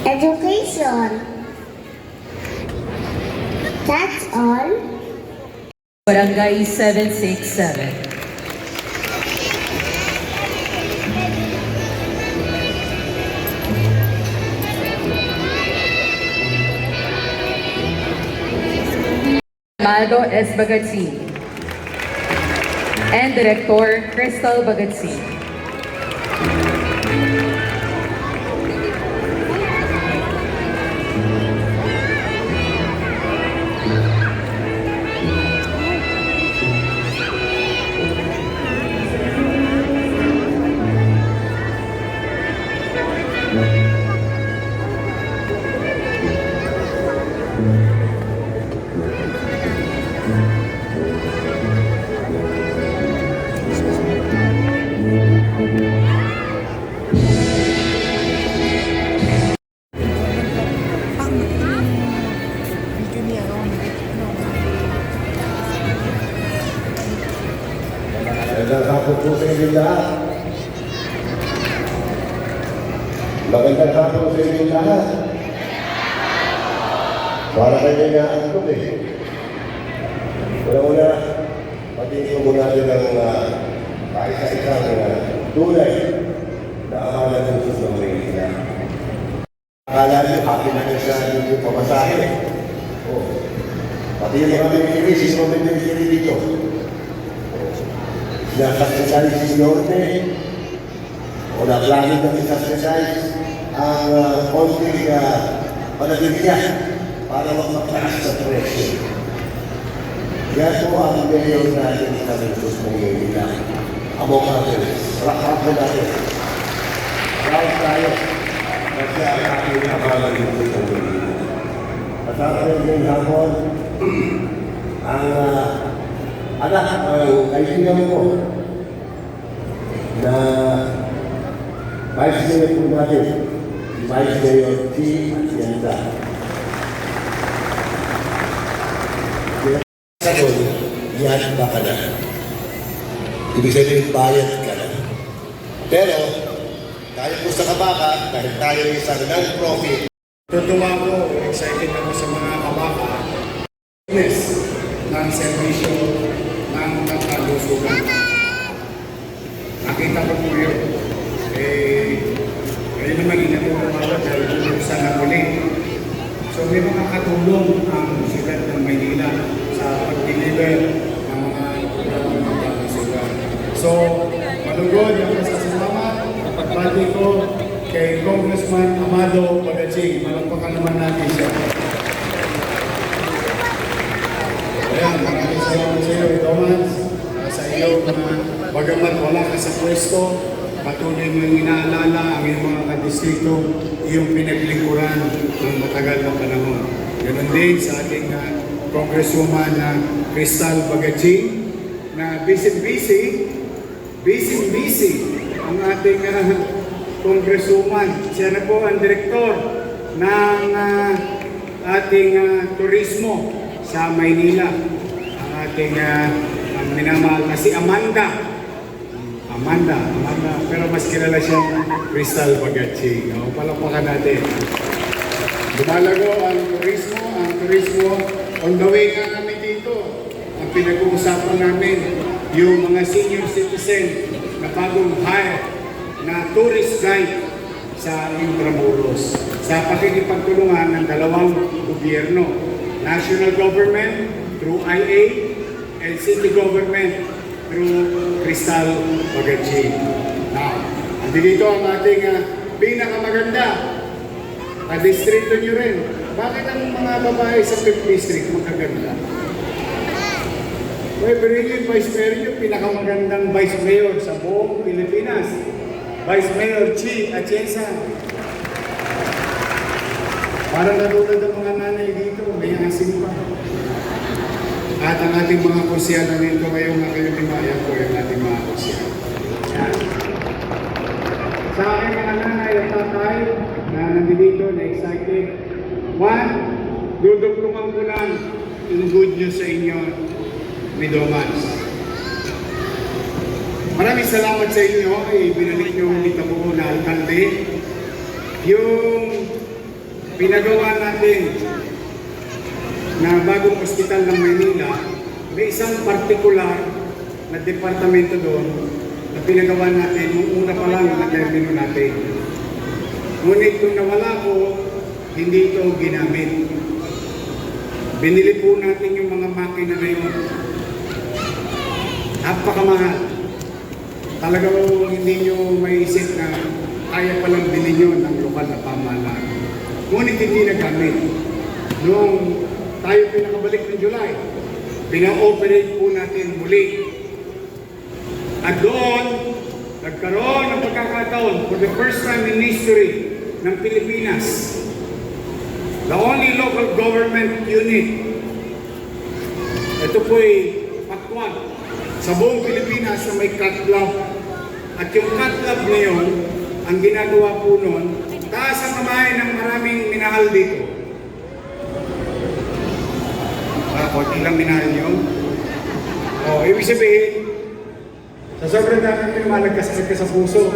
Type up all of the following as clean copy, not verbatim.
education. That's all. Barangay 767. Amaldo S. Bagatsing and Director Crystal Bagatsing. Magandang hapon po sa inyo lahat. Magandang hapon sa inyo lahat. Para kayo nga ang eh. Una-una, patingin ko muna natin ang kaisa-isang tunay na amalan ng Diyos ng Maynila. Akala niyo, happy na kayo sa inyong pamasahe. Pati yung mga binibilis, yung mga binibilis dito. Sinasakrisalis si Norte o na-planning na sinasakrisalis ang konting panagin niya para magmataas sa presyo. Yan po ang mayor natin sa Diyos ng Maynila. Among natin, rakapin natin. Proud tayo kasi ang aking amalan ng Diyos ng Maynila. Kasama rin hapon ang anak, kaibigan mo na Vice Mayor po natin, Vice Mayor T. Atienza. Sagot, yan ba ka na? Ibig sabihin, bayad ka na. Pero, tayo po sa Kabaka, dahil tayo isang non-profit. Tutuwa ko, excited ako sa mga Kabaka. Ng servisyo ng kalusugan. Nakita ko po yun. Kayo naman inatutuwa dahil lulusan na muli. So may mga katulong ang siyudad ng Maynila sa pag-deliver ng mga programang ng kalusugan. So, malugod yung pasasalamat at pati ko kay Congressman Amado Bagatsing. Malagpakan naman natin siya. Ayan, maraming salamat sa iyo, Thomas. Sa iyo na bagamat wala ka sa pwesto, patuloy mo yung inaalala ang iyong mga kadistrito, iyong pinaglingkuran ng matagal na panahon. Ganon din sa ating Congresswoman na Crystal Bagatsing na busy ang ating Congresswoman. Siya na po ang direktor ng ating turismo sa Maynila, ang ating minamahal na si Amanda, pero mas kilala siyang Crystal Bagatsing. Palakpakan natin. Lumalago ang turismo, on the way nga kami dito, ang pinag-uusapan namin, yung mga senior citizen na bagong hire na tourist guide sa Intramuros, sa pakikipagtulungan ng dalawang gobyerno. National government through IA and city government through Crystal Bagatsing. Now, dito ang ating pinakamaganda distrito nyo rin. Bakit ang mga babae sa 5th district magaganda? Pero yung Vice Mayor nyo, pinakamagandang Vice Mayor sa buong Pilipinas. Vice Mayor T. Atienza. Parang natulad ang mga nanay dito, may asin pa. At ang ating mga konsyal dito ngayong nakalimayan ko yung ating mga konsyal. Sa aking mga nanay at tatay na nandito na excited, one, dudugtungan ko lang yung good news sa inyo, Midomans. Maraming salamat sa inyo, binalik nyo ang Itabuo na alkalde. Yung pinagawa natin na bagong ospital ng Maynila, may isang partikular na departamento doon na pinagawa natin nung una pa lang na termino natin. Ngunit kung nawala ko, hindi ito ginamit. Binili po natin yung mga makina na yun. Napakamahal. Talaga po hindi nyo maisip na kaya palang bilhin yun ng lokal na pamahalaan. Ngunit hindi nagamit. Noong tayo pinakabalik ng July, pina-operate po natin muli. At doon, nagkaroon ng pagkakataon for the first time in history ng Pilipinas, the only local government unit, ito po'y pakwag sa buong Pilipinas na may cat lab. At yung cat lab na yun, ang ginagawa po nun, taas ang kamay ng maraming minahal dito. Konti lang minahal nyo. Ibig sabihin, sa sobrang dami nagkasakit ka sa puso,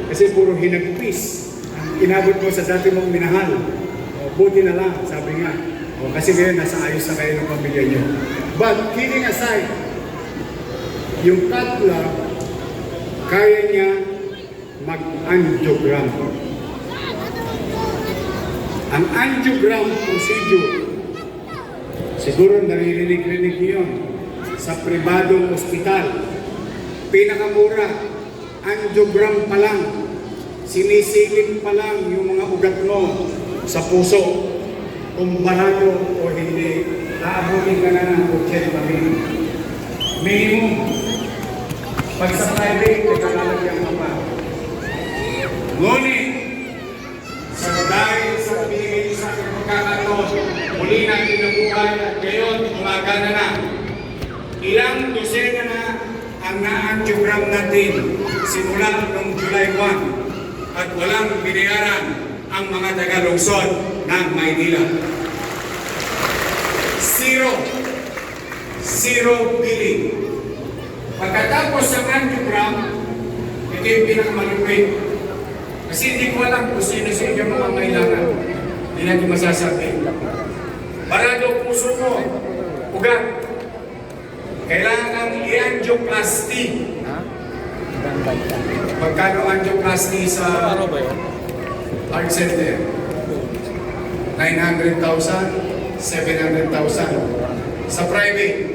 kasi puro hinagpis ang inabot mo sa dati mong minahal. Buti na lang, sabi nga. Kasi ngayon, nasa ayos na kayo ng pamilya nyo. But, kidding aside, yung cat lab, kaya niya mag-angiogram. Ang angiogram procedure, siguro naririnig-rinig niyo yun, sa pribadong ospital. Pinakamura, angiogram pa lang, sinisilip pa lang yung mga ugat mo sa puso. Kung barado o hindi, naabutin ka na ng 80,000. Minimum. Pag sa private, nagkalalagyan mo pa. Ngunit, dahil sa binigay sa aking pagkakataon, muli natin nabuhay at ngayon, umagana na. Ilang dosena na ang na-angiogram natin simula noong July 1 at walang binayaran ang mga taga-lungsod ng Maynila. Zero billing. Pagkatapos ng angiogram, ito yung pinakamalupit. Kasi hindi ko alam kung sino sa inyo mga kailangan. Hindi natin masasabi. Barado puso mo, ugat. Kailangan kang i-angioplasty. Magkano angioplasty sa heart center? 900,000, 700,000. Sa private,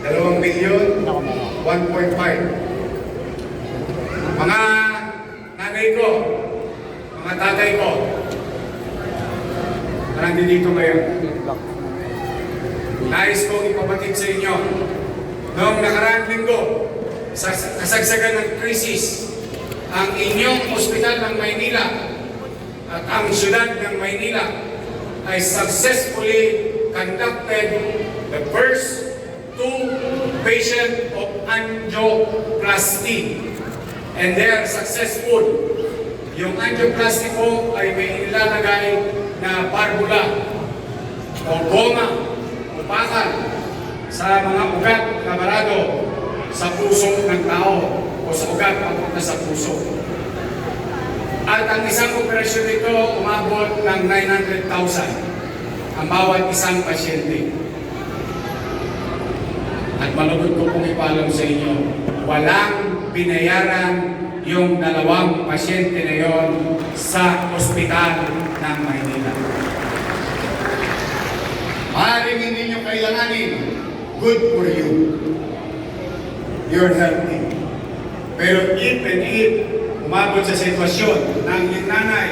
2 milyon, 1.5. Mga nanay ko, mga tatay ko, parang dito ngayon. Nais kong ipabatid sa inyo, noong nakaraang linggo, kasagsagan ng krisis, ang inyong ospital ng Maynila at ang syudad ng Maynila ay successfully conducted the first 2 patient of angioplasty. And they are successful. Yung angioplasty po ay may ilalagay na barbula o goma o bakal sa mga ugat na barado sa puso ng tao o sa ugat papunta sa puso. At ang isang operasyon nito umabot ng 900,000 ang bawat isang pasyente. At malugod ko pong ipalam sa inyo, walang binayaran yung 2 pasyente na yon sa ospital ng Maynila. Maaaring hindi nyo kailanganin, good for you. You're healthy. Pero if umabot sa sitwasyon ng inyong nanay,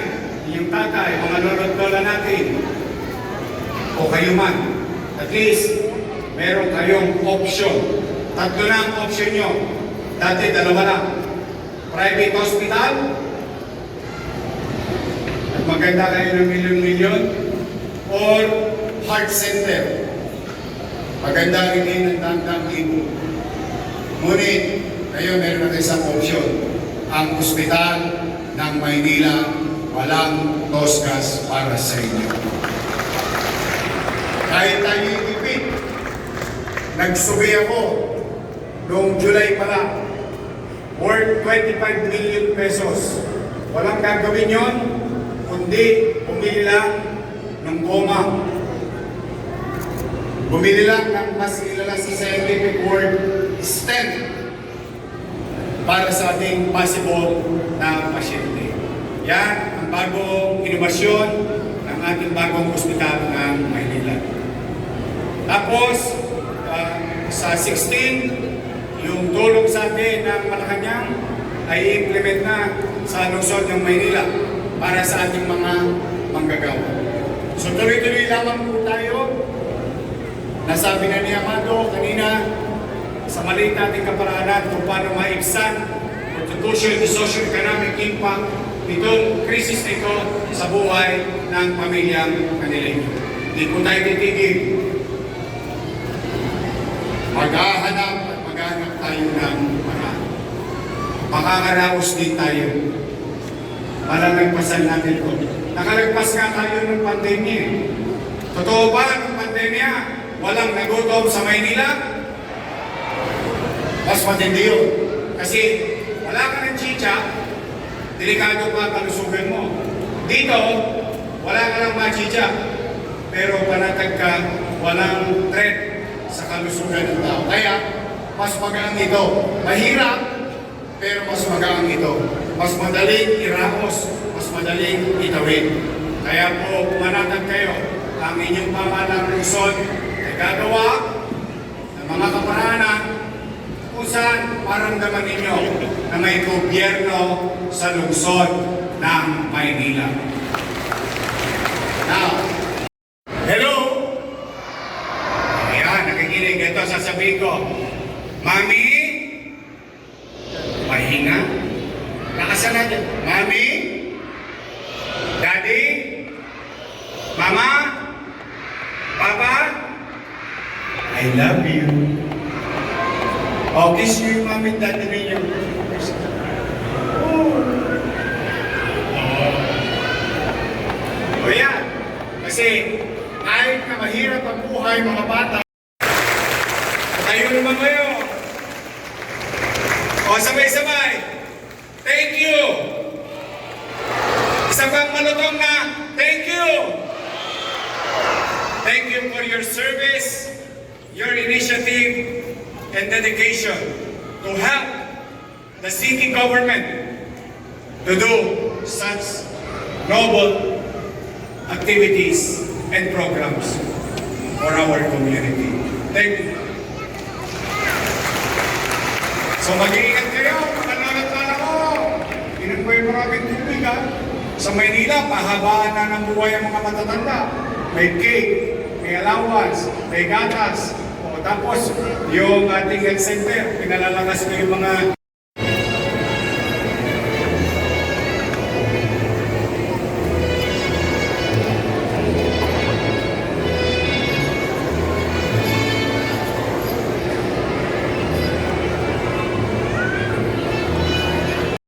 inyong tatay, mga lolo't lola natin, o kayo man, at least, meron kayong option. 3 na ang option nyo. Dati 2 lang. Private hospital, at maganda kayo ng milyon-milyon, or heart center. Maganda rin din ang dangdang ibo. Ngunit, kayo meron na isang option. Ang ospital ng Maynila, walang tosgas para sa inyo. Kahit tayo ipit, nagsubi ako noong July pa lang, worth 25 million pesos. Walang gagawin yon, kundi kundi bumili lang ng goma. Bumili lang ng mas kilala sa scientific word, stent, para sa ating possible na pasyente. Yan ang bagong inobasyon ng ating bagong ospital ng Maynila. Tapos, sa 16, yung tulong sa atin ng Malacanang ay implement na sa lungsod ng Maynila para sa ating mga manggagawa. So tuloy-tuloy lamang po tayo. Nasabi na ni Amado kanina sa maliit nating kaparaanan kung paano maibsan o socio-economic impact nitong krisis na ito sa buhay ng pamilyang Manileño. Hindi po tayo titigil. Maghahanap tayo ng paraan. Makakaraos din tayo. Malalagpasan natin ito. Nakalagpas nga tayo ng pandemya. Totoo ba ng pandemya? Walang nagutom sa Maynila? Mas matindi yun. Kasi wala ka ng chicha, delikado pa kalusugan mo. Dito, wala ka ng machicha, pero panatag ka, walang threat sa kalusugan ng tao. Kaya, mas magaan ito. Mahirap, pero mas magaan ito. Mas madaling iraos, mas madaling itawid. Kaya po, manatag kayo. Ang inyong pamahalang lungsod ay gagawa ng mga kaparaanan kung saan maramdaman ninyo na may gobyerno sa lungsod ng Maynila. Now, hello! Ayan, nakikinig. Ito sasabihin ko. Mami, mahina. Lakasan natin. Mami, Daddy, Mama, Papa, I love you. O, kiss nyo yung mami at daddy ninyo. O yan. Kasi kahit na mahirap ang buhay mga bata, tayo naman kayo. O, sabay-sabay. Thank you. Isang pang malutong na thank you. Thank you for your service, your initiative, and dedication to help the city government to do such noble activities and programs for our community. Thank you. So mag-iingat kayo, makalanat-lala ko. Inan po yung maraming tubig ha. Sa Maynila, pahabaan na ng buhay ang mga matatanda. May cake, may allowance, may gatas. O tapos, yung ating health center, pinalalakas ko yung mga